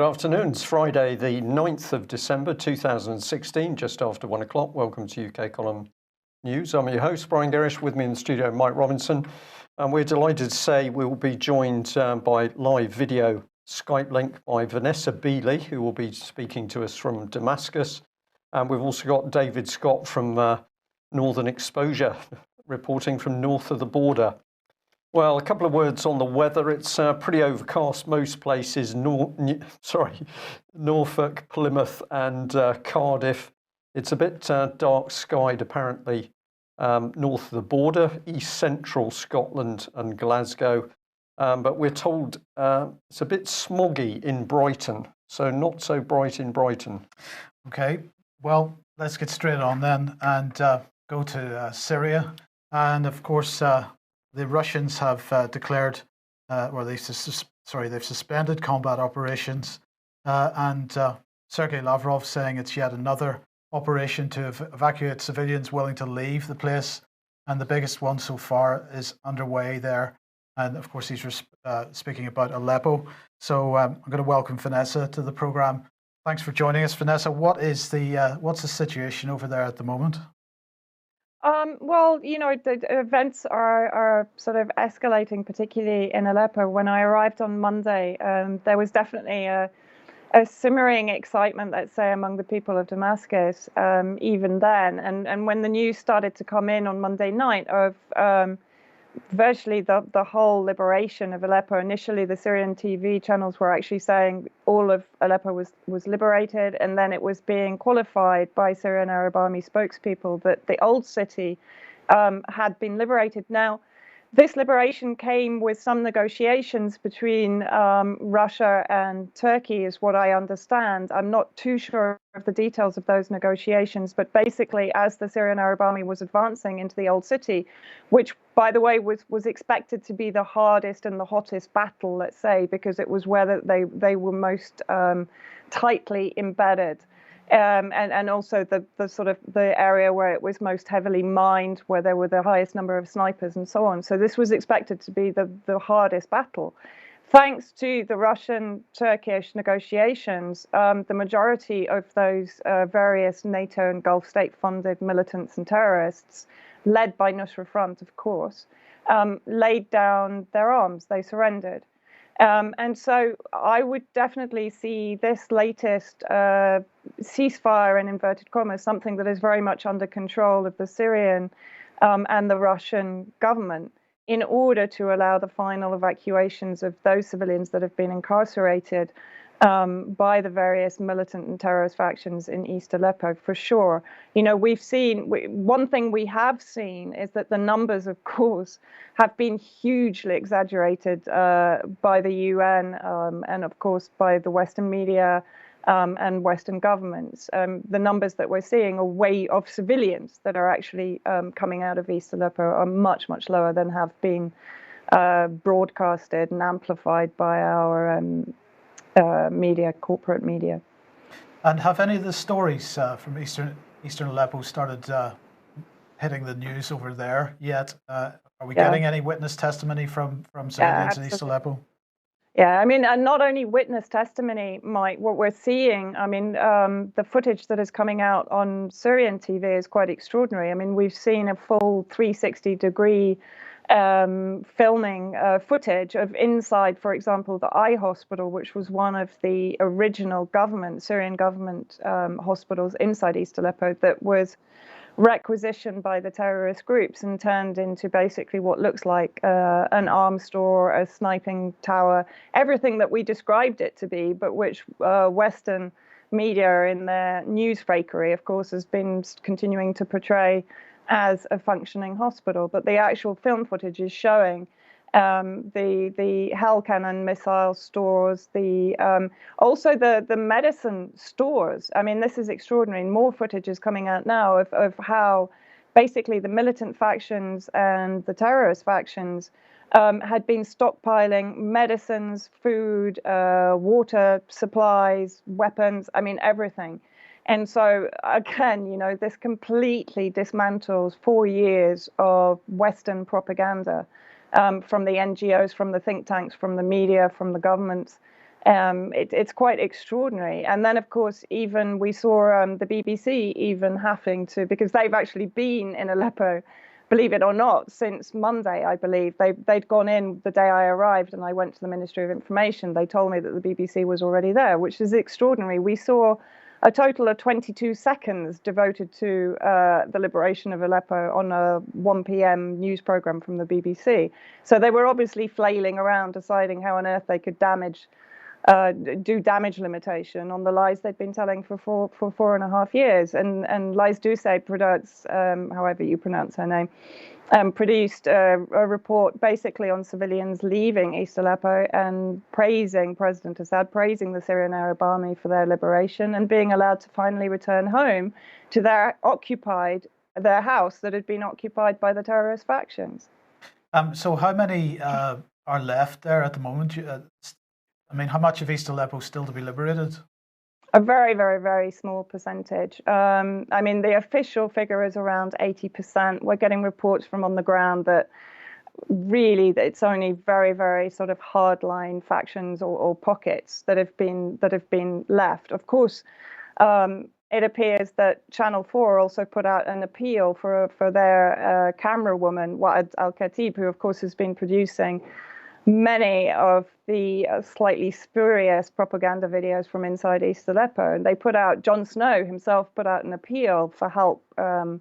Good afternoon. It's Friday, the 9th of December 2016, just after 1 o'clock. Welcome to UK Column News. I'm your host, Brian Gerrish. With me in the studio, Mike Robinson. And we're delighted to say we will be joined by live video Skype link by Vanessa Beeley, who will be speaking to us from Damascus. And we've also got David Scott from Northern Exposure, reporting from north of the border. Well, a couple of words on the weather. It's pretty overcast most places, Norfolk, Plymouth and Cardiff. It's a bit dark skied apparently north of the border, east central Scotland and Glasgow. But we're told it's a bit smoggy in Brighton, so not so bright in Brighton. Okay, well, let's get straight on then and go to Syria. And of course, the Russians have declared, they've suspended combat operations, and Sergey Lavrov saying it's yet another operation to evacuate civilians willing to leave the place, and the biggest one so far is underway there. And of course, he's speaking about Aleppo. So I'm going to welcome Vanessa to the program. Thanks for joining us, Vanessa. What's the situation over there at the moment? Well, the events are sort of escalating, particularly in Aleppo. When I arrived on Monday, there was definitely a simmering excitement, let's say, among the people of Damascus, even then. And when the news started to come in on Monday night of virtually the whole liberation of Aleppo, initially the Syrian TV channels were actually saying all of Aleppo was liberated, and then it was being qualified by Syrian Arab Army spokespeople that the old city had been liberated. Now, this liberation came with some negotiations between Russia and Turkey, is what I understand. I'm not too sure of the details of those negotiations, but basically, as the Syrian Arab Army was advancing into the old city, which, by the way, was expected to be the hardest and the hottest battle, let's say, because it was where they were most tightly embedded. And also the sort of the area where it was most heavily mined, where there were the highest number of snipers and so on. So this was expected to be the hardest battle. Thanks to the Russian-Turkish negotiations, the majority of those various NATO and Gulf state-funded militants and terrorists, led by Nusra Front, of course, laid down their arms. They surrendered. And so I would definitely see this latest ceasefire, in inverted commas, something that is very much under control of the Syrian and the Russian government, in order to allow the final evacuations of those civilians that have been incarcerated by the various militant and terrorist factions in East Aleppo, for sure. We've seen, one thing we have seen is that the numbers, of course, have been hugely exaggerated by the UN and, of course, by the Western media and Western governments. The numbers that we're seeing of civilians that are actually coming out of East Aleppo are much, much lower than have been broadcasted and amplified by our media, corporate media. And have any of the stories from Eastern Aleppo started hitting the news over there yet? Are we getting any witness testimony from civilians in East Aleppo? Yeah, I mean, and not only witness testimony, Mike, what we're seeing, I mean, the footage that is coming out on Syrian TV is quite extraordinary. I mean, we've seen a full 360-degree filming footage of inside, for example, the eye hospital, which was one of the original Syrian government hospitals inside East Aleppo that was requisitioned by the terrorist groups and turned into basically what looks like an arms store, a sniping tower, everything that we described it to be, but which Western media in their news fakery, of course, has been continuing to portray as a functioning hospital. But the actual film footage is showing the Hell Cannon missile stores, also the medicine stores. I mean, this is extraordinary. More footage is coming out now of how basically the militant factions and the terrorist factions had been stockpiling medicines, food, water supplies, weapons, I mean, everything. And so, again, this completely dismantles 4 years of Western propaganda from the NGOs, from the think tanks, from the media, from the governments. It's quite extraordinary. And then, of course, even we saw the BBC even having to, because they've actually been in Aleppo, believe it or not, since Monday, I believe. They'd gone in the day I arrived, and I went to the Ministry of Information. They told me that the BBC was already there, which is extraordinary. We saw a total of 22 seconds devoted to the liberation of Aleppo on a 1 p.m. news program from the BBC. So they were obviously flailing around, deciding how on earth they could do damage limitation on the lies they'd been telling for 4.5 years. And Lies Doucet products, however you pronounce her name, produced a report basically on civilians leaving East Aleppo and praising President Assad, praising the Syrian Arab Army for their liberation and being allowed to finally return home to their house that had been occupied by the terrorist factions. So how many are left there at the moment? I mean, how much of East Aleppo is still to be liberated? A very, very, very small percentage. I mean, the official figure is around 80%. We're getting reports from on the ground that really it's only very, very sort of hardline factions or pockets that have been left. Of course, it appears that Channel 4 also put out an appeal for their camera woman, Wa'ad al-Khatib, who of course has been producing many of the slightly spurious propaganda videos from inside East Aleppo. And they put out, Jon Snow himself put out an appeal for help for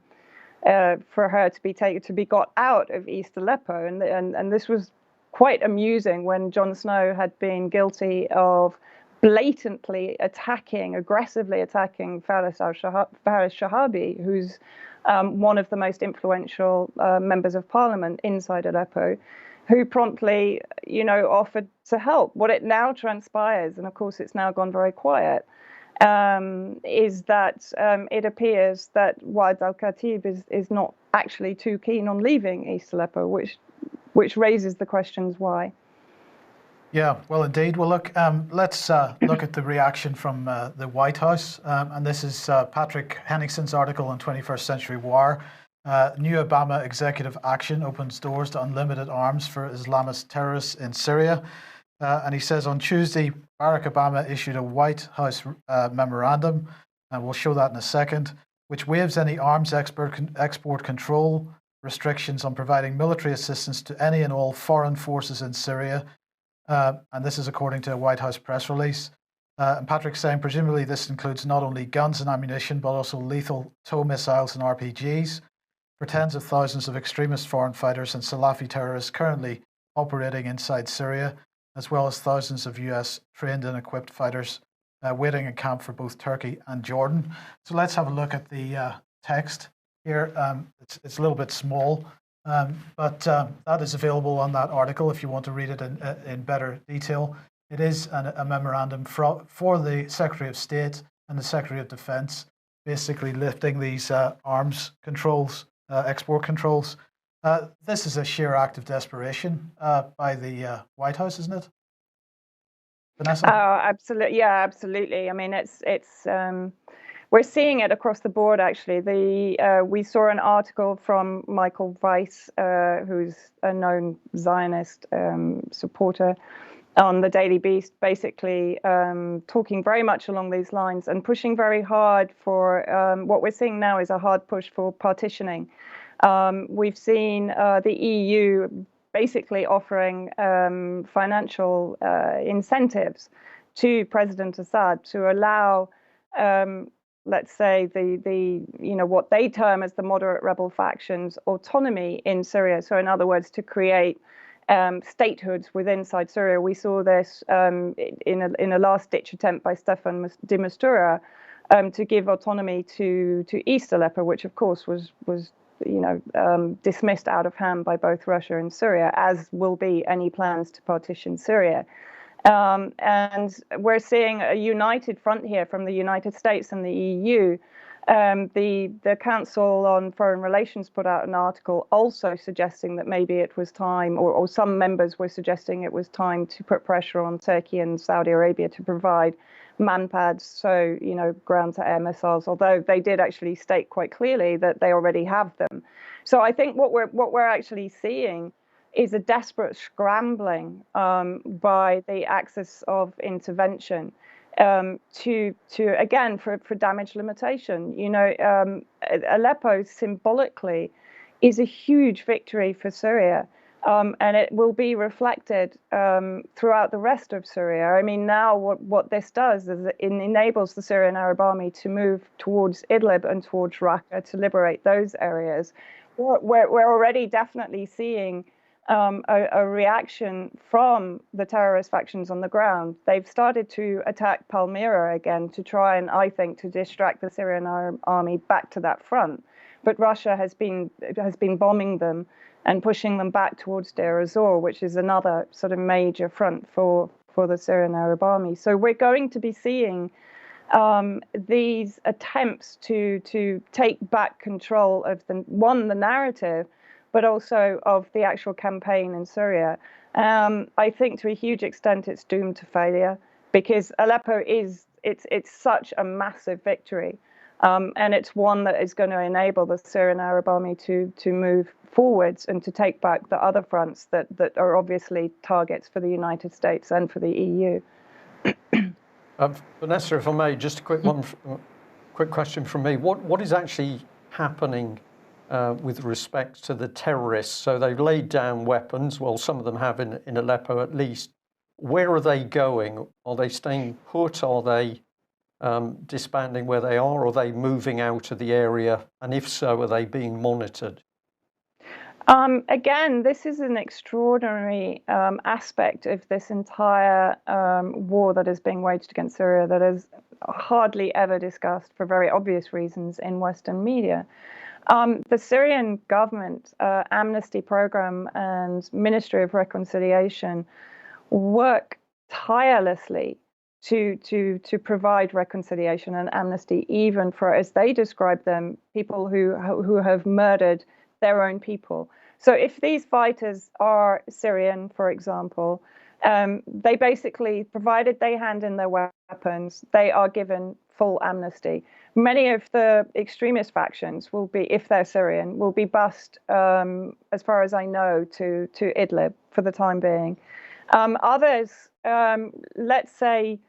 her to be got out of East Aleppo. And this was quite amusing when Jon Snow had been guilty of blatantly aggressively attacking Faris Shahabi, who's one of the most influential members of parliament inside Aleppo, who promptly, offered to help. What it now transpires, and of course it's now gone very quiet, is that it appears that Wa'ad al-Khatib is not actually too keen on leaving East Aleppo, which raises the questions why. Yeah, well, indeed. Well, look, let's look at the reaction from the White House. And this is Patrick Henningsen's article on 21st Century War. New Obama executive action opens doors to unlimited arms for Islamist terrorists in Syria. And he says on Tuesday, Barack Obama issued a White House memorandum, and we'll show that in a second, which waives any arms export control restrictions on providing military assistance to any and all foreign forces in Syria. And this is according to a White House press release. And Patrick's saying presumably this includes not only guns and ammunition, but also lethal tow missiles and RPGs for tens of thousands of extremist foreign fighters and Salafi terrorists currently operating inside Syria, as well as thousands of US trained and equipped fighters waiting in camp for both Turkey and Jordan. So let's have a look at the text here. It's a little bit small, but that is available on that article if you want to read it in better detail. It is a memorandum for the Secretary of State and the Secretary of Defense, basically lifting these arms controls, export controls. This is a sheer act of desperation by the White House, isn't it, Vanessa? Oh, absolutely. Yeah, absolutely. I mean, it's we're seeing it across the board. Actually, we saw an article from Michael Weiss, who's a known Zionist supporter, on the Daily Beast, basically talking very much along these lines and pushing very hard for what we're seeing now is a hard push for partitioning. We've seen the EU basically offering financial incentives to President Assad to allow, let's say, the what they term as the moderate rebel factions autonomy in Syria. So in other words, to create statehoods within Syria. We saw this in a last-ditch attempt by Stefan de Mistura to give autonomy to East Aleppo, which of course was dismissed out of hand by both Russia and Syria, as will be any plans to partition Syria. And we're seeing a united front here from the United States and the EU. The Council on Foreign Relations put out an article also suggesting that maybe it was time, or some members were suggesting it was time to put pressure on Turkey and Saudi Arabia to provide manpads, so ground-to-air missiles. Although they did actually state quite clearly that they already have them. So I think what we're actually seeing is a desperate scrambling by the axis of intervention to again for damage limitation. You know, Aleppo symbolically is a huge victory for Syria. And it will be reflected throughout the rest of Syria. I mean, now what this does is it enables the Syrian Arab Army to move towards Idlib and towards Raqqa to liberate those areas. We're already definitely seeing a reaction from the terrorist factions on the ground. They've started to attack Palmyra again to try and, I think, to distract the Syrian Arab Army back to that front. But Russia has been bombing them and pushing them back towards Deir ez-Zor, which is another sort of major front for the Syrian Arab Army. So we're going to be seeing these attempts to take back control of the narrative, but also of the actual campaign in Syria. I think to a huge extent it's doomed to failure because Aleppo it's such a massive victory. And it's one that is going to enable the Syrian Arab Army to move forwards and to take back the other fronts that are obviously targets for the United States and for the EU. Vanessa, if I may, just a quick question from me. What is actually happening with respect to the terrorists? So they've laid down weapons. Well, some of them have in Aleppo at least. Where are they going? Are they staying put? Are they disbanding where they are? Or are they moving out of the area? And if so, are they being monitored? Again, this is an extraordinary aspect of this entire war that is being waged against Syria that is hardly ever discussed for very obvious reasons in Western media. The Syrian government, amnesty program and Ministry of Reconciliation work tirelessly to provide reconciliation and amnesty, even for, as they describe them, people who have murdered their own people. So if these fighters are Syrian, for example, they basically, provided they hand in their weapons, they are given full amnesty. Many of the extremist factions will be, if they're Syrian, will be bussed, as far as I know, to Idlib for the time being. Others, let's say,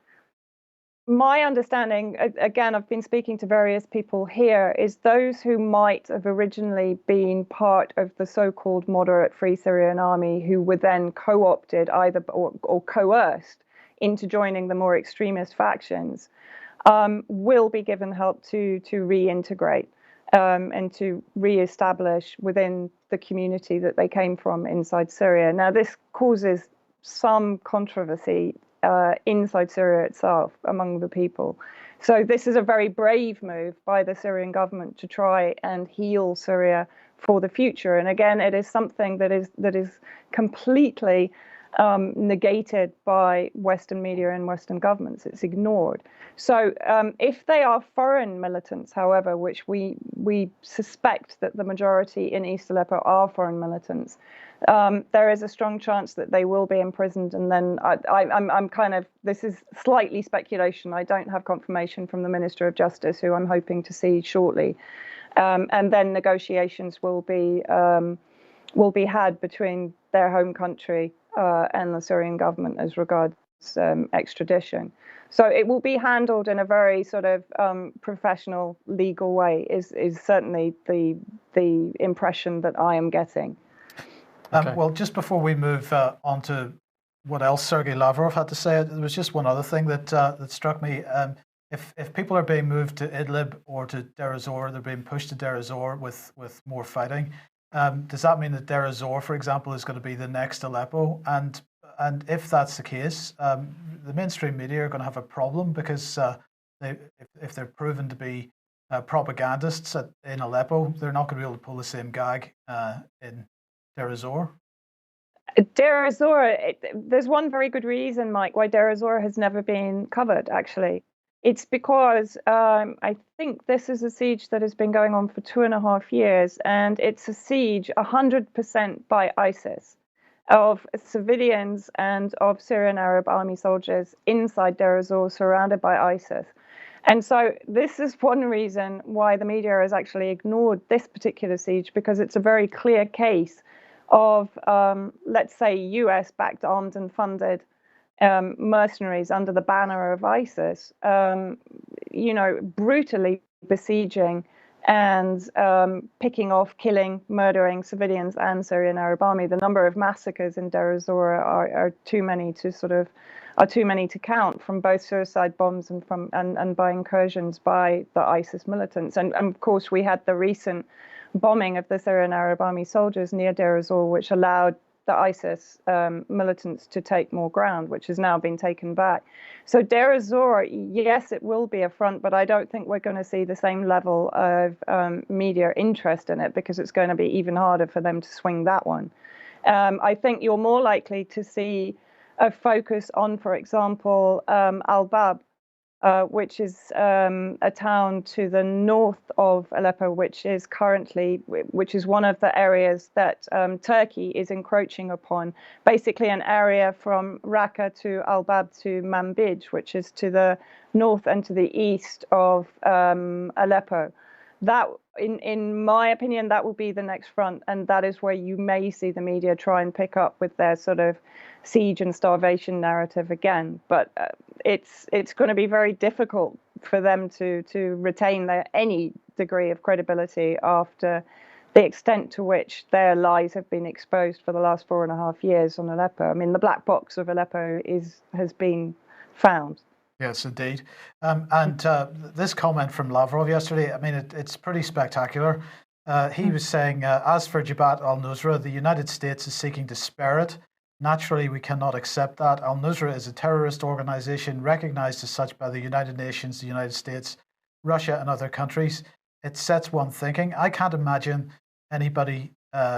my understanding, again, I've been speaking to various people here, is those who might have originally been part of the so-called moderate Free Syrian Army who were then co-opted either or coerced into joining the more extremist factions will be given help to reintegrate and to re-establish within the community that they came from inside Syria. Now, this causes some controversy inside Syria itself among the people. So this is a very brave move by the Syrian government to try and heal Syria for the future. And again, it is something that is completely negated by Western media and Western governments. It's ignored. So if they are foreign militants, however, which we suspect that the majority in East Aleppo are foreign militants, there is a strong chance that they will be imprisoned. And then I'm kind of, this is slightly speculation. I don't have confirmation from the Minister of Justice, who I'm hoping to see shortly. And then negotiations will be had between their home country and the Syrian government as regards extradition. So it will be handled in a very sort of professional, legal way. Is certainly the impression that I am getting. Okay. Well, just before we move on to what else Sergey Lavrov had to say, there was just one other thing that struck me. If people are being moved to Idlib or to Deir ez-Zor, they're being pushed to Deir ez-Zor with more fighting. Does that mean that Deir ez-Zor, for example, is going to be the next Aleppo? And if that's the case, the mainstream media are going to have a problem because if they're proven to be propagandists in Aleppo, they're not going to be able to pull the same gag in Deir ez-Zor. Deir ez-Zor, there's one very good reason, Mike, why Deir ez-Zor has never been covered, actually. It's because I think this is a siege that has been going on for 2.5 years, and it's a siege 100% by ISIS, of civilians and of Syrian Arab Army soldiers inside Deir ez-Zor, surrounded by ISIS. And so this is one reason why the media has actually ignored this particular siege, because it's a very clear case of, let's say, US-backed, armed and funded mercenaries under the banner of ISIS, brutally besieging and picking off, killing, murdering civilians and Syrian Arab army. The number of massacres in Deir ez-Zor are too many to count, from both suicide bombs and by incursions by the ISIS militants. And of course, we had the recent bombing of the Syrian Arab army soldiers near Deir ez-Zor, which allowed the ISIS militants to take more ground, which has now been taken back. So Deir ez-Zor, yes, it will be a front, but I don't think we're going to see the same level of media interest in it, because it's going to be even harder for them to swing that one. I think you're more likely to see a focus on, for example, al-Bab, which is a town to the north of Aleppo, which is one of the areas that Turkey is encroaching upon. Basically, an area from Raqqa to al-Bab to Manbij, which is to the north and to the east of Aleppo. That, in my opinion, that will be the next front, and that is where you may see the media try and pick up with their sort of siege and starvation narrative again. But it's going to be very difficult for them to retain any degree of credibility after the extent to which their lies have been exposed for the last 4.5 years on Aleppo. I mean, the black box of Aleppo has been found. Yes, indeed. And this comment from Lavrov yesterday, I mean, it's pretty spectacular. He was saying, as for Jabhat al-Nusra, the United States is seeking to spare it. Naturally, we cannot accept that. Al-Nusra is a terrorist organization recognized as such by the United Nations, the United States, Russia, and other countries. It sets one thinking. I can't imagine anybody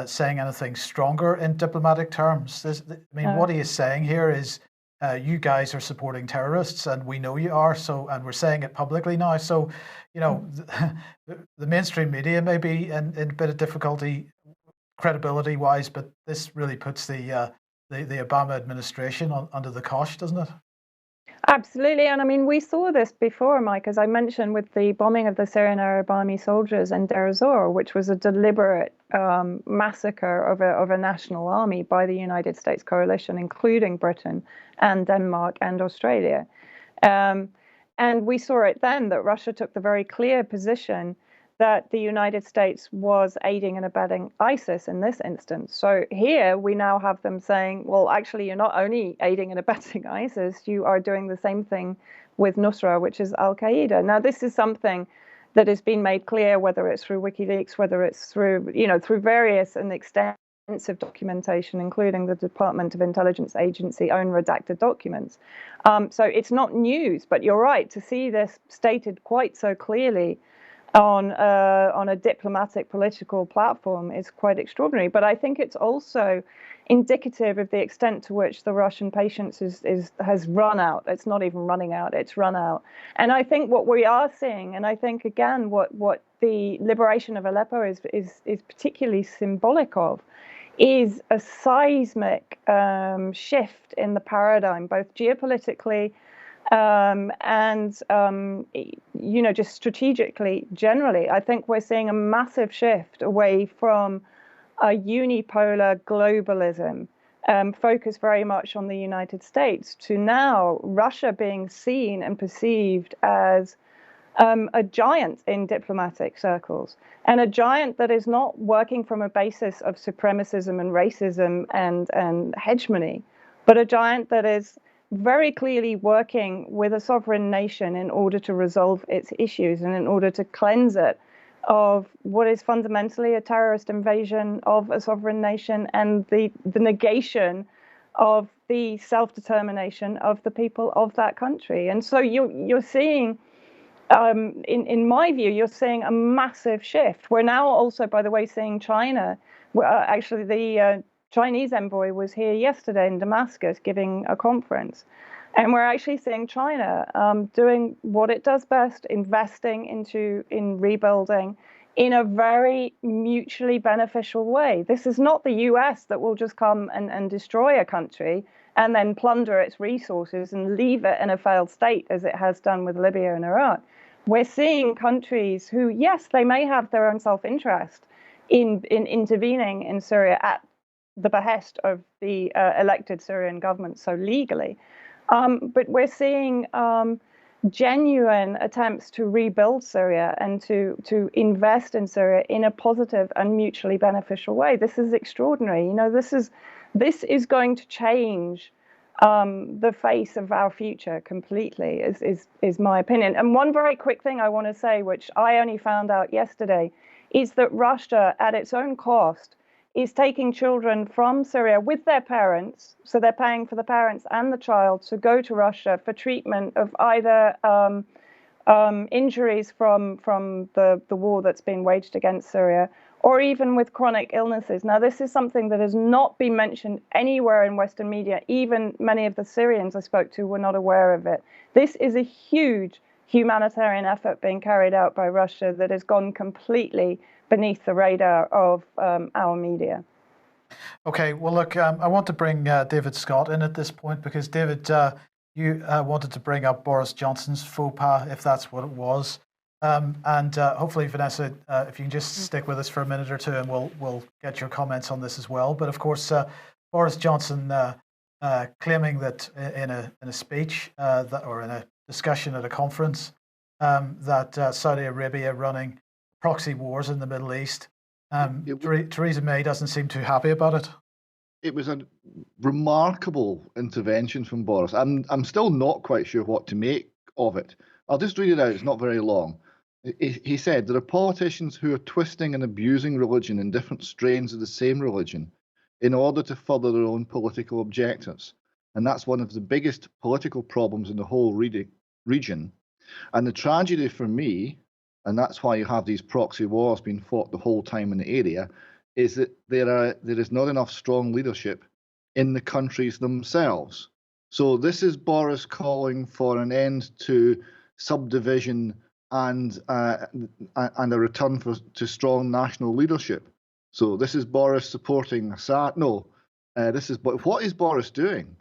saying anything stronger in diplomatic terms. What he is saying here is, you guys are supporting terrorists, and we know you are. So, and we're saying it publicly now. So, the mainstream media may be in a bit of difficulty, credibility-wise, but this really puts the Obama administration under the cosh, doesn't it? Absolutely. And I mean, we saw this before, Mike, as I mentioned, with the bombing of the Syrian Arab army soldiers in Deir ez-Zor, which was a deliberate massacre of a national army by the United States coalition, including Britain and Denmark and Australia. And we saw it then that Russia took the very clear position that the United States was aiding and abetting ISIS in this instance. So here we now have them saying, well, actually, you're not only aiding and abetting ISIS, you are doing the same thing with Nusra, which is al-Qaeda. Now, this is something that has been made clear, whether it's through WikiLeaks, whether it's through, through various and extensive documentation, including the Department of Intelligence Agency own redacted documents. So it's not news, but you're right, to see this stated quite so clearly on a diplomatic political platform is quite extraordinary. But I think it's also indicative of the extent to which the Russian patience has run out. It's not even running out, it's run out. And I think what we are seeing, and I think again what the liberation of Aleppo is particularly symbolic of, is a seismic shift in the paradigm, both geopolitically and just strategically, generally. I think we're seeing a massive shift away from a unipolar globalism focused very much on the United States, to now Russia being seen and perceived as a giant in diplomatic circles, and a giant that is not working from a basis of supremacism and racism and hegemony, but a giant that is very clearly working with a sovereign nation in order to resolve its issues and in order to cleanse it of what is fundamentally a terrorist invasion of a sovereign nation and the negation of the self-determination of the people of that country. And so you're seeing, in my view, you're seeing a massive shift. We're now also, by the way, seeing China, actually the Chinese envoy was here yesterday in Damascus giving a conference. And we're actually seeing China doing what it does best, investing in rebuilding in a very mutually beneficial way. This is not the US that will just come and destroy a country and then plunder its resources and leave it in a failed state, as it has done with Libya and Iraq. We're seeing countries who, yes, they may have their own self-interest in intervening in Syria at the behest of the elected Syrian government, so legally. But we're seeing genuine attempts to rebuild Syria and to invest in Syria in a positive and mutually beneficial way. This is extraordinary. You know, this is going to change the face of our future completely, is my opinion. And one very quick thing I want to say, which I only found out yesterday, is that Russia, at its own cost, is taking children from Syria with their parents, so they're paying for the parents and the child to go to Russia for treatment of either injuries from the war that's been waged against Syria, or even with chronic illnesses. Now, this is something that has not been mentioned anywhere in Western media. Even many of the Syrians I spoke to were not aware of it. This is a huge humanitarian effort being carried out by Russia that has gone completely beneath the radar of our media. Okay, well, look, I want to bring David Scott in at this point because, David, you wanted to bring up Boris Johnson's faux pas, if that's what it was. And hopefully, Vanessa, if you can just stick with us for a minute or two, and we'll get your comments on this as well. But of course, Boris Johnson claiming that in a speech or in a discussion at a conference that Saudi Arabia running proxy wars in the Middle East. Theresa May doesn't seem too happy about it. It was a remarkable intervention from Boris. I'm still not quite sure what to make of it. I'll just read it out. It's not very long. He said, there are politicians who are twisting and abusing religion in different strains of the same religion in order to further their own political objectives. And that's one of the biggest political problems in the whole region. And the tragedy for me, and that's why you have these proxy wars being fought the whole time in the area, is that there is not enough strong leadership in the countries themselves. So this is Boris calling for an end to subdivision and a return to strong national leadership. So this is Boris supporting Assad. No, what is Boris doing?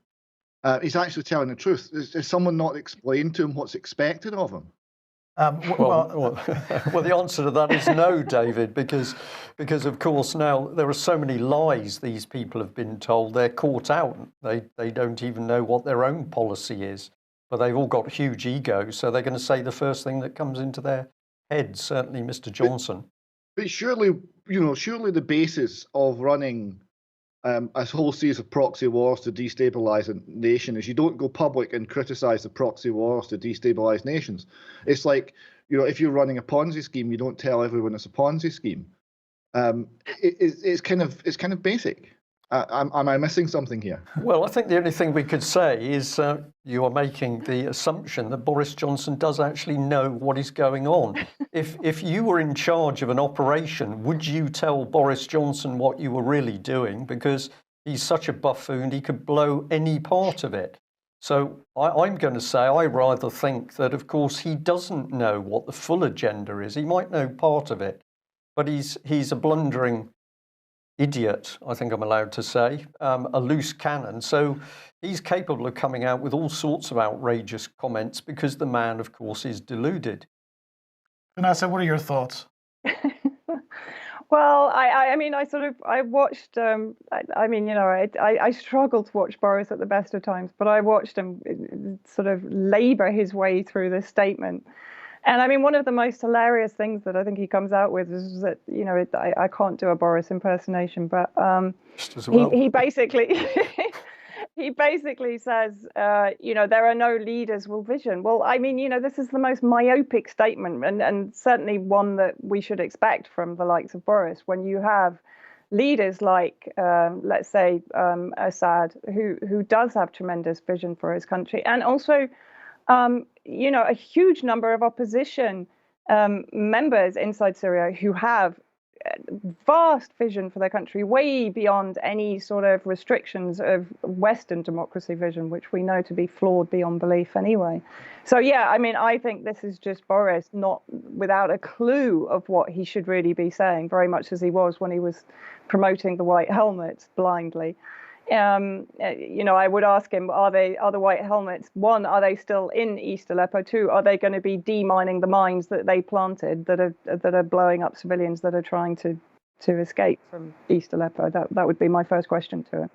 He's actually telling the truth. Is someone not explained to him what's expected of him? Well, the answer to that is no, David, because of course now there are so many lies these people have been told. They're caught out. They don't even know what their own policy is, but they've all got huge egos, so they're going to say the first thing that comes into their head. Certainly, Mr. Johnson. But surely the basis of running a whole series of proxy wars to destabilize a nation is you don't go public and criticize the proxy wars to destabilize nations. It's like, if you're running a Ponzi scheme, you don't tell everyone it's a Ponzi scheme. It's kind of basic. Am I missing something here? Well, I think the only thing we could say is you are making the assumption that Boris Johnson does actually know what is going on. If you were in charge of an operation, would you tell Boris Johnson what you were really doing? Because he's such a buffoon, he could blow any part of it. So I'm going to say I rather think that, of course, he doesn't know what the full agenda is. He might know part of it, but he's a blundering idiot, I think I'm allowed to say, a loose cannon. So he's capable of coming out with all sorts of outrageous comments because the man, of course, is deluded. Vanessa, what are your thoughts? Well, I watched, I struggle to watch Boris at the best of times, but I watched him sort of labor his way through this statement. And I mean, one of the most hilarious things that I think he comes out with is that, I can't do a Boris impersonation, but he basically he basically says, there are no leaders with vision. Well, I mean, this is the most myopic statement and certainly one that we should expect from the likes of Boris when you have leaders like, let's say, Assad, who does have tremendous vision for his country, and also a huge number of opposition members inside Syria who have vast vision for their country, way beyond any sort of restrictions of Western democracy vision, which we know to be flawed beyond belief anyway. So, yeah, I mean, I think this is just Boris not without a clue of what he should really be saying, very much as he was when he was promoting the white helmets blindly. I would ask him, are the white helmets, one, are they still in East Aleppo? Two, are they going to be demining the mines that they planted that are blowing up civilians that are trying to to escape from East Aleppo? That would be my first question to him.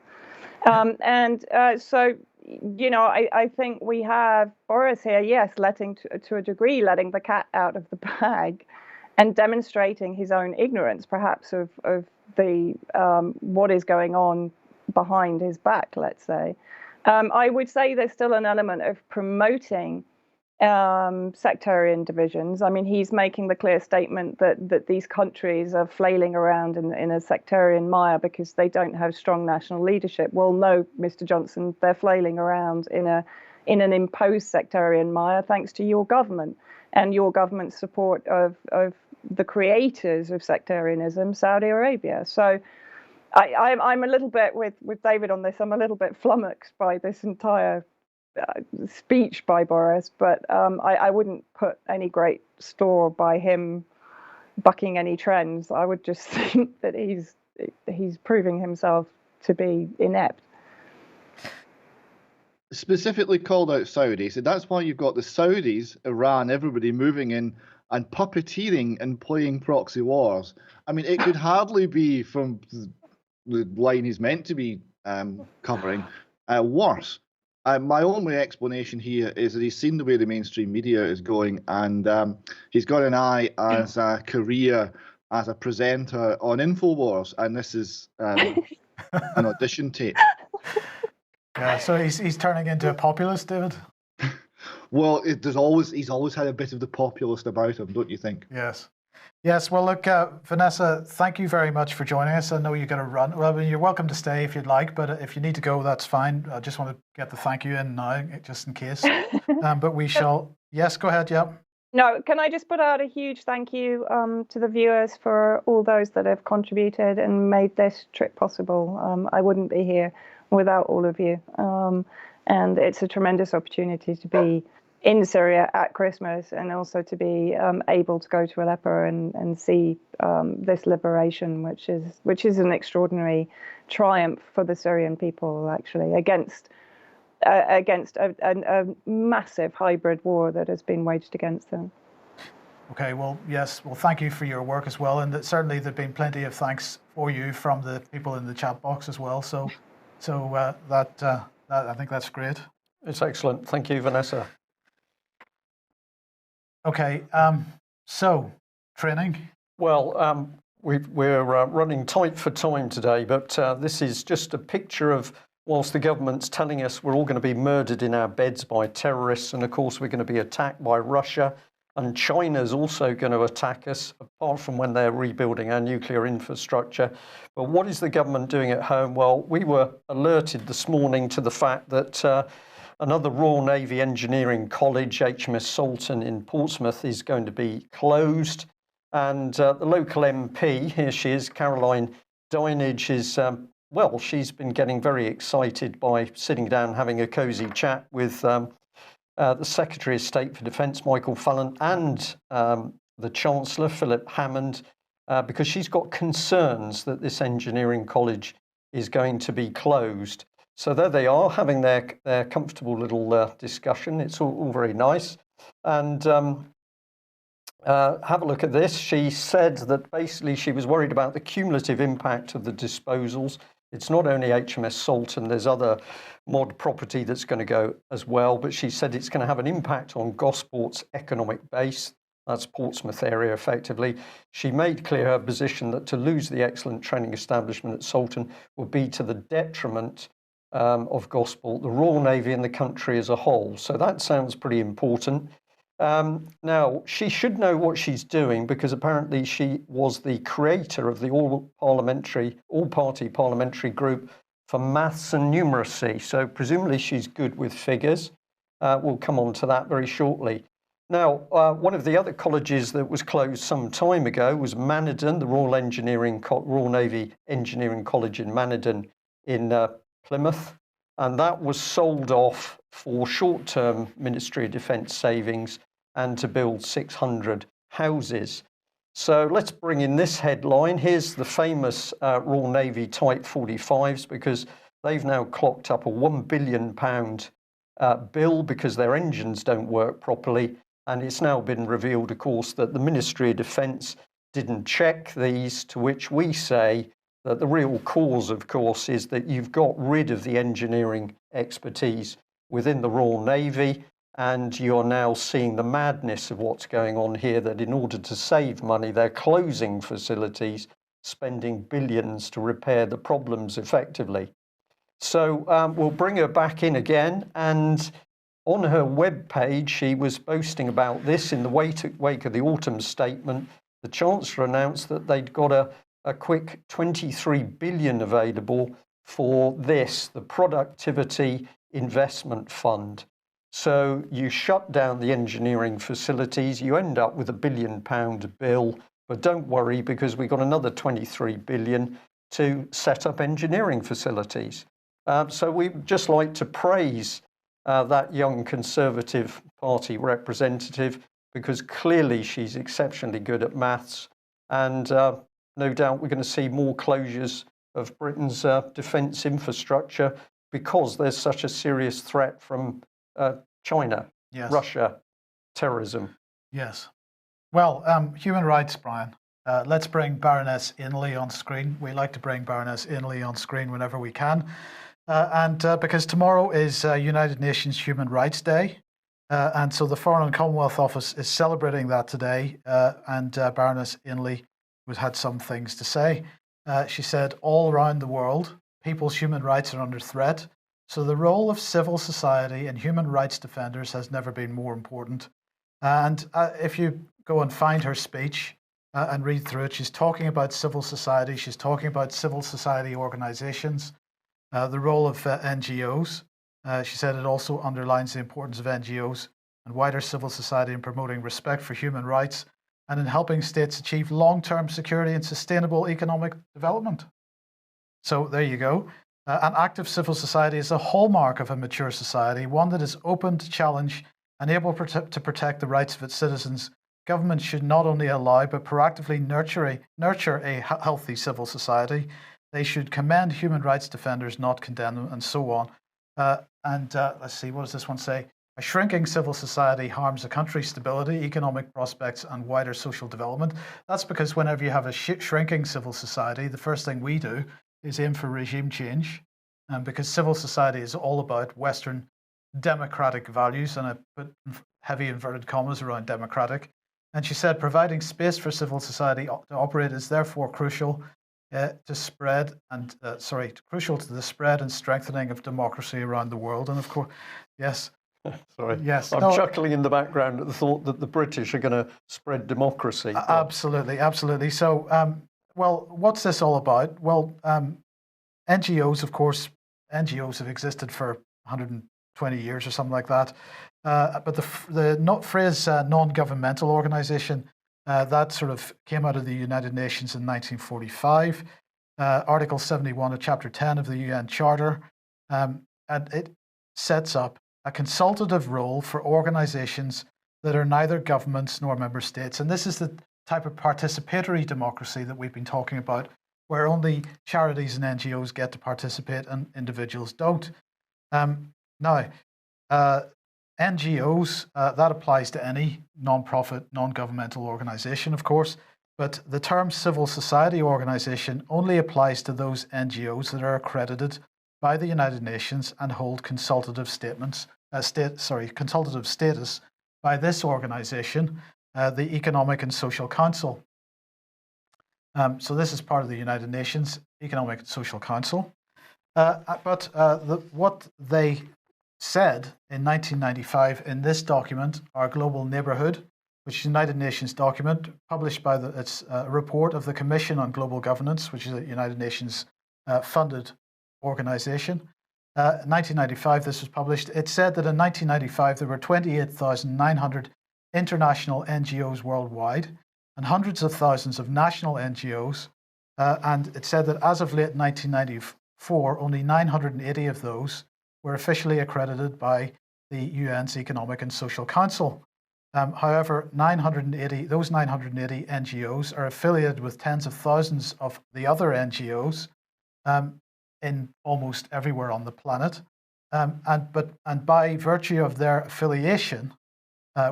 So, you know, I think we have Boris here, yes, to a degree, letting the cat out of the bag and demonstrating his own ignorance, perhaps, of the what is going on behind his back, let's say. I would say there's still an element of promoting sectarian divisions. I mean, he's making the clear statement that these countries are flailing around in a sectarian mire because they don't have strong national leadership. Well, no, Mr. Johnson, they're flailing around in an imposed sectarian mire thanks to your government and your government's support of the creators of sectarianism, Saudi Arabia. So I'm a little bit with David on this. I'm a little bit flummoxed by this entire speech by Boris, but I wouldn't put any great store by him bucking any trends. I would just think that he's proving himself to be inept. Specifically called out Saudi, so that's why you've got the Saudis, Iran, everybody moving in and puppeteering and playing proxy wars. I mean, it could hardly be, from the line he's meant to be covering, worse. My only explanation here is that he's seen the way the mainstream media is going, and he's got an eye as a career as a presenter on InfoWars, and this is an audition tape. Yeah, so he's turning into a populist, David? Well, he's always had a bit of the populist about him, don't you think? Yes. Yes, well, look, Vanessa, thank you very much for joining us. I know you've got to run. Well, I mean, you're welcome to stay if you'd like, but if you need to go, that's fine. I just want to get the thank you in now, just in case. But we shall... Yes, go ahead, yeah. No, can I just put out a huge thank you to the viewers for all those that have contributed and made this trip possible. I wouldn't be here without all of you. And it's a tremendous opportunity to be in Syria at Christmas, and also to be able to go to Aleppo and see this liberation, which is an extraordinary triumph for the Syrian people, actually, against a massive hybrid war that has been waged against them. Okay, well, yes, well, thank you for your work as well, and certainly there've been plenty of thanks for you from the people in the chat box as well. So that I think that's great. It's excellent. Thank you, Vanessa. Okay, so training. Well, we're running tight for time today, but this is just a picture of, whilst the government's telling us we're all going to be murdered in our beds by terrorists, and of course we're going to be attacked by Russia, and China's also going to attack us, apart from when they're rebuilding our nuclear infrastructure. But what is the government doing at home? Well, we were alerted this morning to the fact that another Royal Navy Engineering College, HMS Sultan in Portsmouth, is going to be closed. And the local MP, here she is, Caroline Dinenage, is, well, she's been getting very excited by sitting down having a cosy chat with the Secretary of State for Defence, Michael Fallon, and the Chancellor, Philip Hammond, because she's got concerns that this engineering college is going to be closed. So there they are, having their comfortable little discussion. It's all very nice. And have a look at this. She said that basically she was worried about the cumulative impact of the disposals. It's not only HMS Sultan, there's other mod property that's going to go as well, but she said it's going to have an impact on Gosport's economic base. That's Portsmouth area, effectively. She made clear her position that to lose the excellent training establishment at Sultan would be to the detriment of Gosport, the Royal Navy and the country as a whole. So that sounds pretty important. Now, she should know what she's doing, because apparently she was the creator of the all-party parliamentary group for maths and numeracy. So presumably she's good with figures. We'll come on to that very shortly. Now, one of the other colleges that was closed some time ago was Manadon, the Royal Navy Engineering College in Manadon in Plymouth, and that was sold off for short-term Ministry of Defence savings and to build 600 houses. So let's bring in this headline. Here's the famous Royal Navy Type 45s, because they've now clocked up a £1 billion bill because their engines don't work properly. And it's now been revealed, of course, that the Ministry of Defence didn't check these, to which we say that the real cause, of course, is that you've got rid of the engineering expertise within the Royal Navy, and you're now seeing the madness of what's going on here, that in order to save money, they're closing facilities, spending billions to repair the problems effectively. So we'll bring her back in again, and on her webpage, she was boasting about this in the wake of the autumn statement. The Chancellor announced that they'd got a quick 23 billion available for this, the Productivity Investment Fund. So you shut down the engineering facilities, you end up with £1 billion bill, but don't worry, because we've got another 23 billion to set up engineering facilities. So we'd just like to praise that young Conservative Party representative, because clearly she's exceptionally good at maths, and no doubt we're going to see more closures of Britain's defence infrastructure because there's such a serious threat from China, Yes. Russia, terrorism. Yes. Well, human rights, Brian. Let's bring Baroness Aneley on screen. We like to bring Baroness Aneley on screen whenever we can. And because tomorrow is United Nations Human Rights Day, and so the Foreign and Commonwealth Office is celebrating that today, and Baroness Aneley had some things to say. She said, all around the world, people's human rights are under threat, so the role of civil society and human rights defenders has never been more important. And if you go and find her speech and read through it, she's talking about civil society, she's talking about civil society organizations, the role of NGOs. She said it also underlines the importance of NGOs and wider civil society in promoting respect for human rights and in helping states achieve long-term security and sustainable economic development. So there you go. An active civil society is a hallmark of a mature society, one that is open to challenge and able to protect the rights of its citizens. Governments should not only allow but proactively nurture a healthy civil society. They should commend human rights defenders, not condemn them, and so on. Let's see, what does this one say? A shrinking civil society harms a country's stability, economic prospects, and wider social development. That's because whenever you have a shrinking civil society, the first thing we do is aim for regime change, because civil society is all about Western democratic values, and I put heavy inverted commas around democratic. And she said, providing space for civil society to operate is therefore crucial to the spread and strengthening of democracy around the world. And of course, yes. Sorry. Yes. I'm chuckling in the background at the thought that the British are going to spread democracy. Absolutely, absolutely. So, well, what's this all about? Well, NGOs, of course, NGOs have existed for 120 years or something like that. But the phrase non-governmental organization, that sort of came out of the United Nations in 1945, Article 71 of Chapter 10 of the UN Charter, and it sets up a consultative role for organizations that are neither governments nor member states. And this is the type of participatory democracy that we've been talking about, where only charities and NGOs get to participate and individuals don't. Now, NGOs, that applies to any non-profit, non-governmental organization, of course, but the term civil society organization only applies to those NGOs that are accredited by the United Nations and hold consultative consultative status by this organization, the Economic and Social Council. So this is part of the United Nations Economic and Social Council. But what they said in 1995 in this document, our Global Neighborhood, which is a United Nations document published by it's a report of the Commission on Global Governance, which is a United Nations funded organization. 1995, this was published. It said that in 1995, there were 28,900 international NGOs worldwide and hundreds of thousands of national NGOs. And it said that as of late 1994, only 980 of those were officially accredited by the UN's Economic and Social Council. However, those 980 NGOs are affiliated with tens of thousands of the other NGOs in almost everywhere on the planet. And by virtue of their affiliation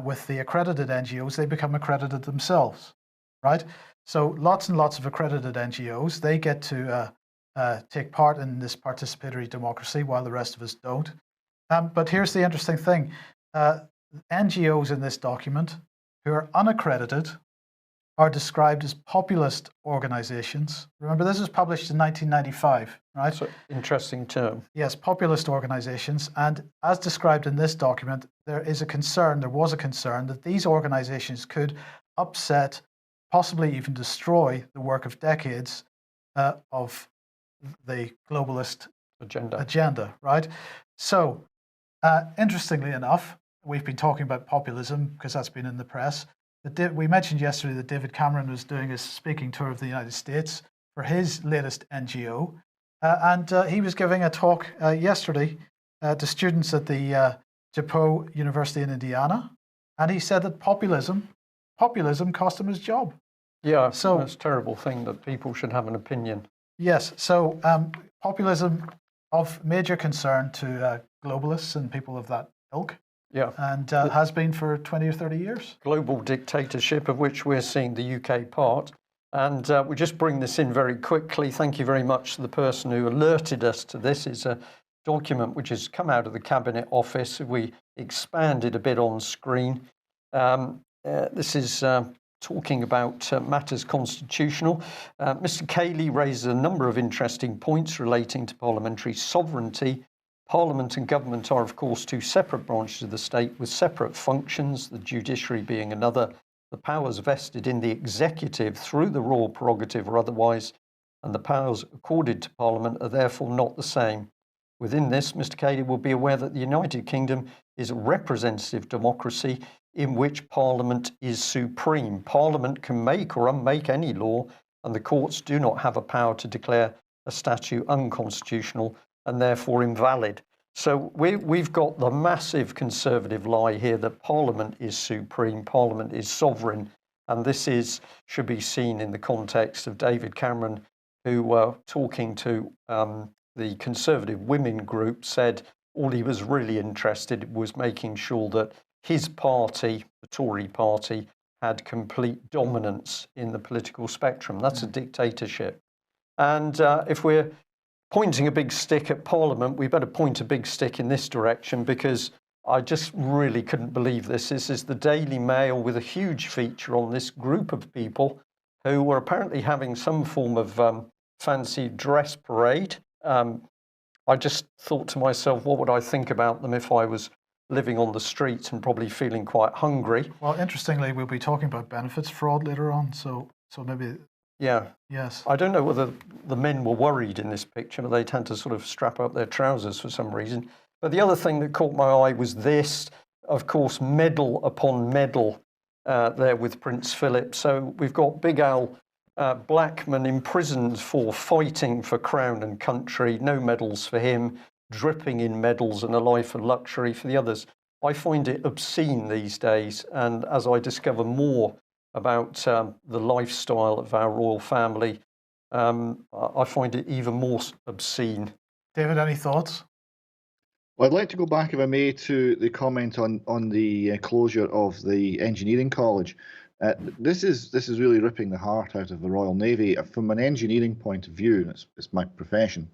with the accredited NGOs, they become accredited themselves, right? So lots and lots of accredited NGOs, they get to take part in this participatory democracy while the rest of us don't. But here's the interesting thing. NGOs in this document who are unaccredited are described as populist organizations. Remember, this was published in 1995, right? So, interesting term. Yes, populist organizations. And as described in this document, there was a concern that these organizations could upset, possibly even destroy the work of decades of the globalist agenda, right? So, interestingly enough, we've been talking about populism because that's been in the press. We mentioned yesterday that David Cameron was doing a speaking tour of the United States for his latest NGO. And he was giving a talk yesterday to students at the DePaul University in Indiana. And he said that populism cost him his job. Yeah, so it's a terrible thing that people should have an opinion. Yes, so populism of major concern to globalists and people of that ilk. Yeah. And has been for 20 or 30 years. Global dictatorship, of which we're seeing the UK part. And we just bring this in very quickly. Thank you very much to the person who alerted us to this. It's a document which has come out of the Cabinet Office. We expanded a bit on screen. This is talking about matters constitutional. Mr. Cayley raises a number of interesting points relating to parliamentary sovereignty. Parliament and government are, of course, two separate branches of the state with separate functions, the judiciary being another. The powers vested in the executive through the royal prerogative or otherwise, and the powers accorded to Parliament are therefore not the same. Within this, Mr. Cayley will be aware that the United Kingdom is a representative democracy in which Parliament is supreme. Parliament can make or unmake any law, and the courts do not have a power to declare a statute unconstitutional and therefore invalid. So we've got the massive conservative lie here that Parliament is supreme, Parliament is sovereign, and this should be seen in the context of David Cameron, who talking to the Conservative Women Group said all he was really interested was making sure that his party, the Tory party, had complete dominance in the political spectrum. That's a dictatorship. And if we're pointing a big stick at Parliament, we better point a big stick in this direction, because I just really couldn't believe this. This is the Daily Mail with a huge feature on this group of people who were apparently having some form of fancy dress parade. I just thought to myself, what would I think about them if I was living on the streets and probably feeling quite hungry? Well, interestingly, we'll be talking about benefits fraud later on, so maybe... Yeah. Yes. I don't know whether the men were worried in this picture, but they tend to sort of strap up their trousers for some reason. But the other thing that caught my eye was this, of course, medal upon medal there with Prince Philip. So we've got Big Al Blackman imprisoned for fighting for crown and country. No medals for him, dripping in medals and a life of luxury for the others. I find it obscene these days. And as I discover more about the lifestyle of our royal family, I find it even more obscene. David, any thoughts? Well, I'd like to go back, if I may, to the comment on the closure of the engineering college. This is really ripping the heart out of the Royal Navy from an engineering point of view. And it's my profession.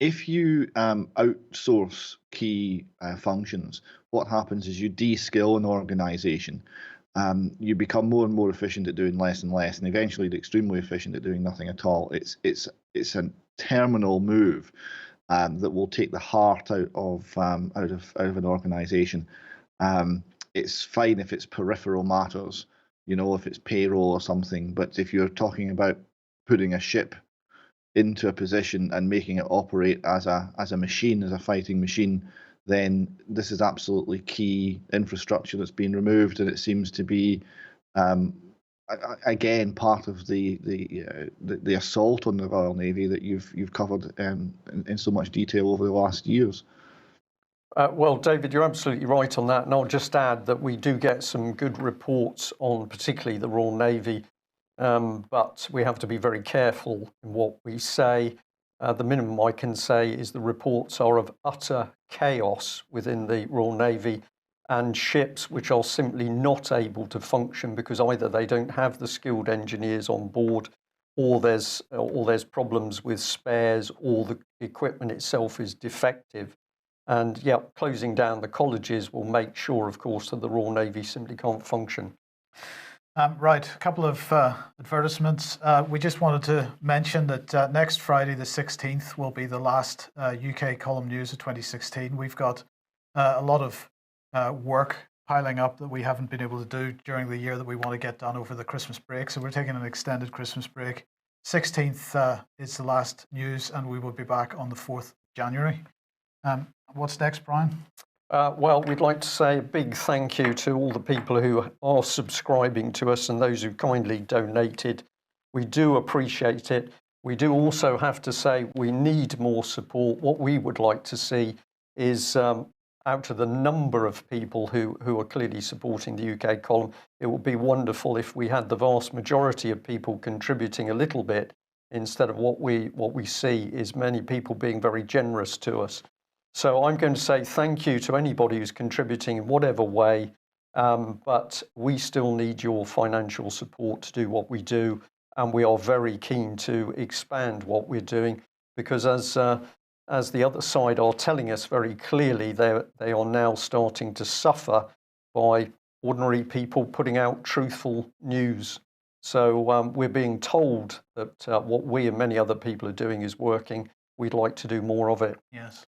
If you outsource key functions, what happens is you de-skill an organisation. You become more and more efficient at doing less and less, and eventually extremely efficient at doing nothing at all. It's a terminal move that will take the heart out of an organisation. It's fine if it's peripheral matters, if it's payroll or something. But if you're talking about putting a ship into a position and making it operate as a machine, as a fighting machine, then this is absolutely key infrastructure that's been removed, and it seems to be again part of the assault on the Royal Navy that you've covered in so much detail over the last years. Well, David, you're absolutely right on that, and I'll just add that we do get some good reports on particularly the Royal Navy, but we have to be very careful in what we say. The minimum I can say is the reports are of utter chaos within the Royal Navy, and ships which are simply not able to function because either they don't have the skilled engineers on board, or there's problems with spares, or the equipment itself is defective. And yeah, closing down the colleges will make sure, of course, that the Royal Navy simply can't function. Right, a couple of advertisements. We just wanted to mention that next Friday, the 16th, will be the last UK column news of 2016. We've got a lot of work piling up that we haven't been able to do during the year that we want to get done over the Christmas break. So we're taking an extended Christmas break. 16th is the last news, and we will be back on the 4th January. What's next, Brian? Well, we'd like to say a big thank you to all the people who are subscribing to us and those who kindly donated. We do appreciate it. We do also have to say we need more support. What we would like to see is, out of the number of people who are clearly supporting the UK column, it would be wonderful if we had the vast majority of people contributing a little bit, instead of what we see is many people being very generous to us. So I'm going to say thank you to anybody who's contributing in whatever way, but we still need your financial support to do what we do, and we are very keen to expand what we're doing, because as the other side are telling us very clearly, they are now starting to suffer by ordinary people putting out truthful news. So we're being told that what we and many other people are doing is working. We'd like to do more of it. Yes.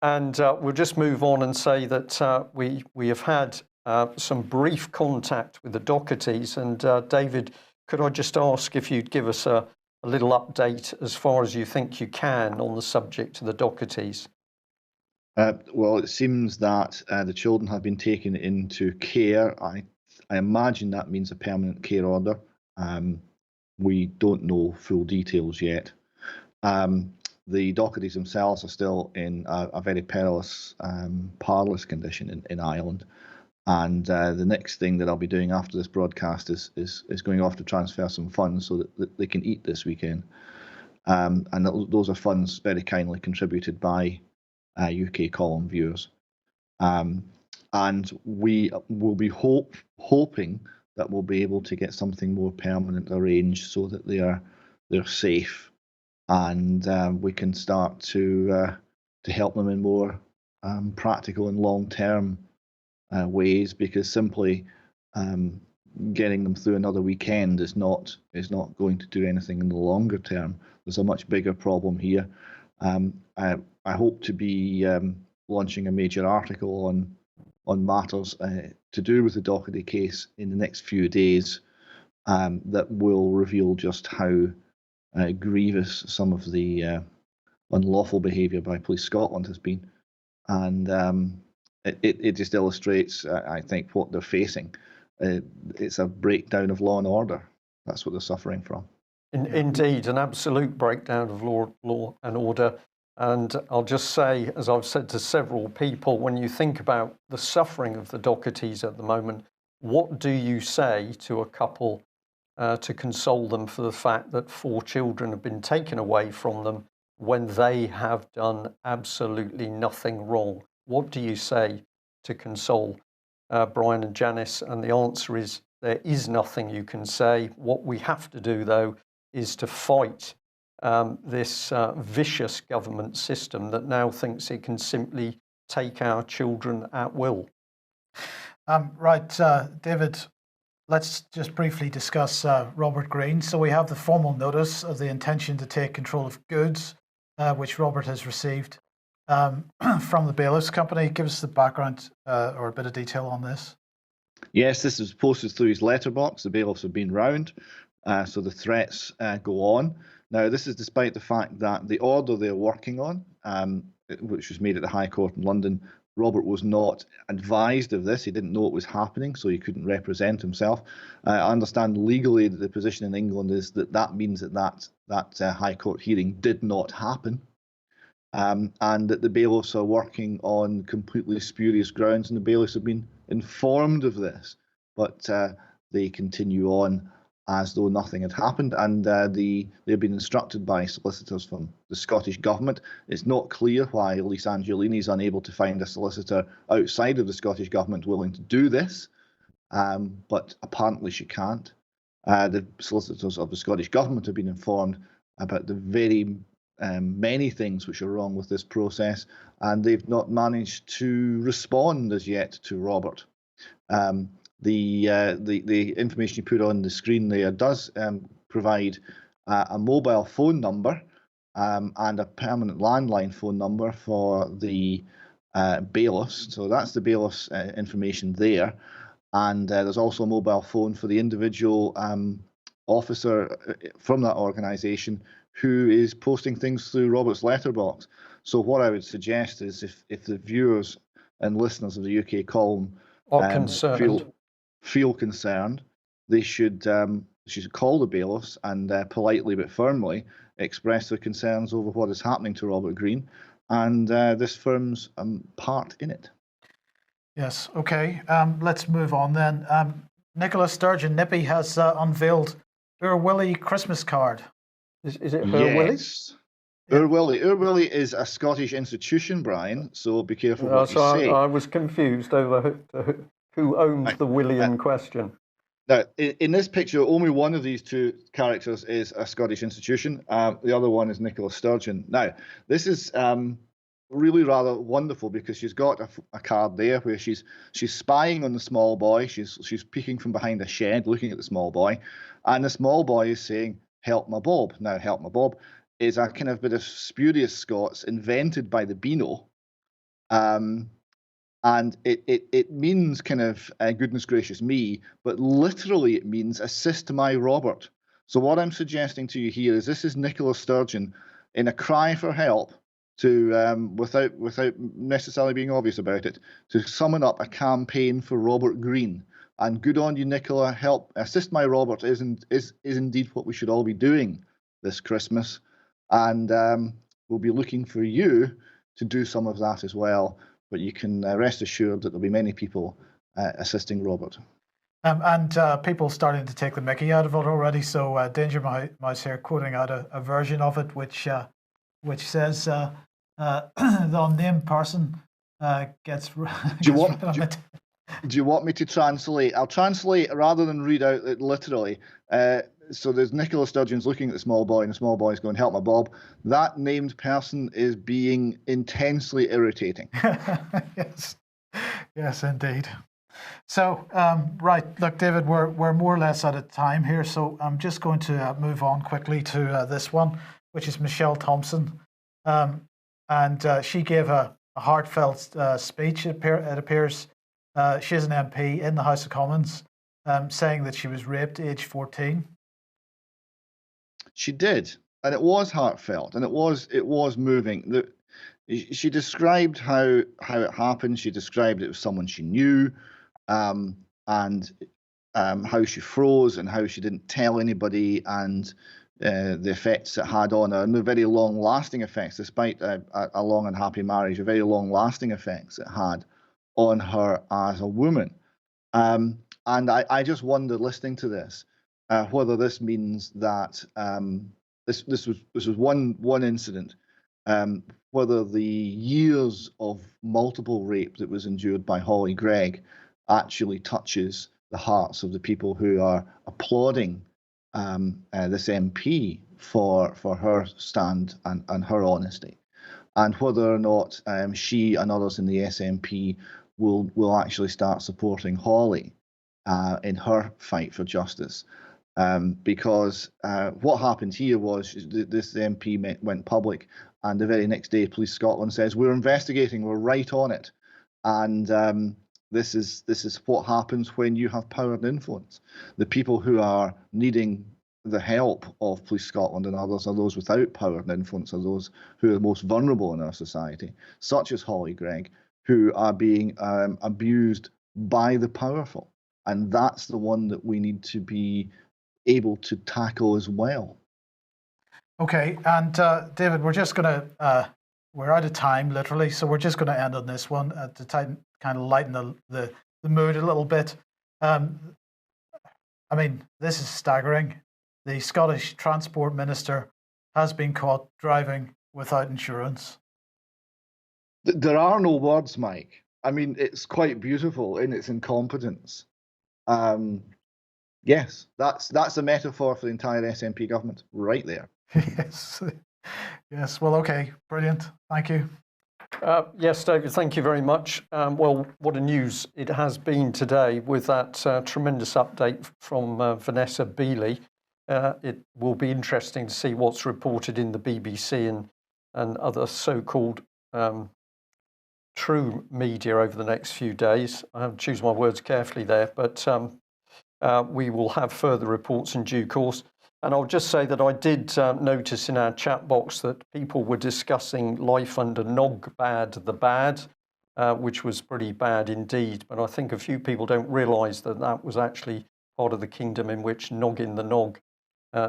And we'll just move on and say that we have had some brief contact with the Dochertys. And David, could I just ask if you'd give us a little update as far as you think you can on the subject of the Dochertys? Well, it seems that the children have been taken into care. I imagine that means a permanent care order. We don't know full details yet. The Dochertys themselves are still in a very perilous, parlous condition in Ireland. And the next thing that I'll be doing after this broadcast is going off to transfer some funds so that they can eat this weekend. And those are funds very kindly contributed by UK column viewers. And we will be hoping that we'll be able to get something more permanent arranged so that they're safe. And we can start to help them in more practical and long-term ways, because simply getting them through another weekend is not going to do anything in the longer term. There's a much bigger problem here. I hope to be launching a major article on matters to do with the Docherty case in the next few days that will reveal just how grievous some of the unlawful behaviour by Police Scotland has been, and it just illustrates, I think, what they're facing. It's a breakdown of law and order. That's what they're suffering from. Indeed, an absolute breakdown of law and order. And I'll just say, as I've said to several people, when you think about the suffering of the Dochertys at the moment, what do you say to a couple to console them for the fact that 4 children have been taken away from them when they have done absolutely nothing wrong? What do you say to console Brian and Janice? And the answer is there is nothing you can say. What we have to do, though, is to fight this vicious government system that now thinks it can simply take our children at will. Right, David, let's just briefly discuss Robert Greene. So we have the formal notice of the intention to take control of goods, which Robert has received from the bailiffs company. Give us the background or a bit of detail on this. Yes, this was posted through his letterbox. The bailiffs have been round, so the threats go on. Now, this is despite the fact that the order they're working on, which was made at the High Court in London, Robert was not advised of this. He didn't know it was happening, so he couldn't represent himself. I understand legally that the position in England is that means that High Court hearing did not happen, and that the bailiffs are working on completely spurious grounds, and the bailiffs have been informed of this, but they continue on. as though nothing had happened, and they've been instructed by solicitors from the Scottish Government. It's not clear why Elise Angiolini is unable to find a solicitor outside of the Scottish Government willing to do this, but apparently she can't. The solicitors of the Scottish Government have been informed about the very many things which are wrong with this process, and they've not managed to respond as yet to Robert. The information you put on the screen there does provide a mobile phone number and a permanent landline phone number for the bailiffs. So that's the bailiffs information there. And there's also a mobile phone for the individual officer from that organisation who is posting things through Robert's letterbox. So what I would suggest is if the viewers and listeners of the UK column feel concerned, they should call the bailiffs and politely but firmly express their concerns over what is happening to Robert Greene and this firm's part in it. Yes, okay. Let's move on then. Nicola Sturgeon, Nippy, has unveiled Ur Willie Christmas card. Is it Ur Willie? Yes. Ur Willie. Ur Willie is a Scottish institution, Brian, so be careful what you say. I was confused over who owns the Willie in question. Now, in this picture, only one of these two characters is a Scottish institution. The other one is Nicola Sturgeon. Now, this is really rather wonderful because she's got a card there where she's spying on the small boy. She's peeking from behind a shed, looking at the small boy, and the small boy is saying, "Help my Bob." Now, "Help my Bob" is a kind of bit of spurious Scots invented by the Beano. And it means kind of goodness gracious me, but literally it means assist my Robert. So what I'm suggesting to you here is this is Nicola Sturgeon in a cry for help to without necessarily being obvious about it, to summon up a campaign for Robert Greene. And good on you, Nicola. Help assist my Robert is indeed what we should all be doing this Christmas, and we'll be looking for you to do some of that as well. But you can rest assured that there'll be many people assisting Robert. And people starting to take the mickey out of it already. So Danger Mouse here quoting out a version of it, which says the unnamed person gets. Do you want me to translate? I'll translate rather than read out it literally. So there's Nicola Sturgeon's looking at the small boy, and the small boy is going, "Help my Bob." That named person is being intensely irritating. Yes, indeed. So, right, look, David, we're more or less out of time here, so I'm just going to move on quickly to this one, which is Michelle Thompson, and she gave a heartfelt speech. It appears she's an MP in the House of Commons, saying that she was raped at age 14. She did, and it was heartfelt, and it was moving. She described how it happened. She described it with someone she knew, and how she froze and how she didn't tell anybody, and the effects it had on her, and the very long-lasting effects, despite a long and happy marriage, the very long-lasting effects it had on her as a woman. And I just wondered, listening to this, whether this means that this was one incident, whether the years of multiple rape that was endured by Holly Gregg actually touches the hearts of the people who are applauding this MP for her stand and her honesty, and whether or not she and others in the SNP will actually start supporting Holly in her fight for justice. Because what happened here was this MP went public, and the very next day Police Scotland says, "We're investigating, we're right on it." And this is what happens when you have power and influence. The people who are needing the help of Police Scotland and others are those without power and influence, are those who are most vulnerable in our society, such as Holly Gregg, who are being abused by the powerful. And that's the one that we need to be able to tackle as well. Okay, and David, we're just going to, we're out of time, literally, so we're just going to end on this one to kind of lighten the mood a little bit. I mean, this is staggering. The Scottish Transport Minister has been caught driving without insurance. There are no words, Mike. I mean, it's quite beautiful in its incompetence. Yes, that's a metaphor for the entire SNP government right there. Yes. Yes. Well, okay. Brilliant. Thank you. Yes, David, thank you very much. Well, what a news it has been today with that tremendous update from Vanessa Beeley. It will be interesting to see what's reported in the BBC and other so-called true media over the next few days. I have to choose my words carefully there, but we will have further reports in due course. And I'll just say that I did notice in our chat box that people were discussing life under Nogbad the Bad, which was pretty bad indeed. But I think a few people don't realise that that was actually part of the kingdom in which Noggin the Nog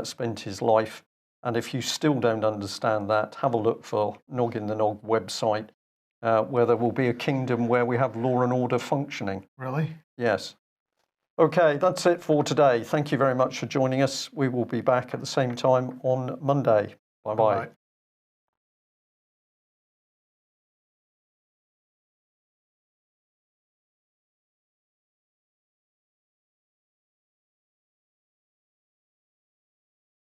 spent his life. And if you still don't understand that, have a look for Noggin the Nog website, where there will be a kingdom where we have law and order functioning. Really? Yes. Okay, that's it for today. Thank you very much for joining us. We will be back at the same time on Monday. Bye-bye. Bye.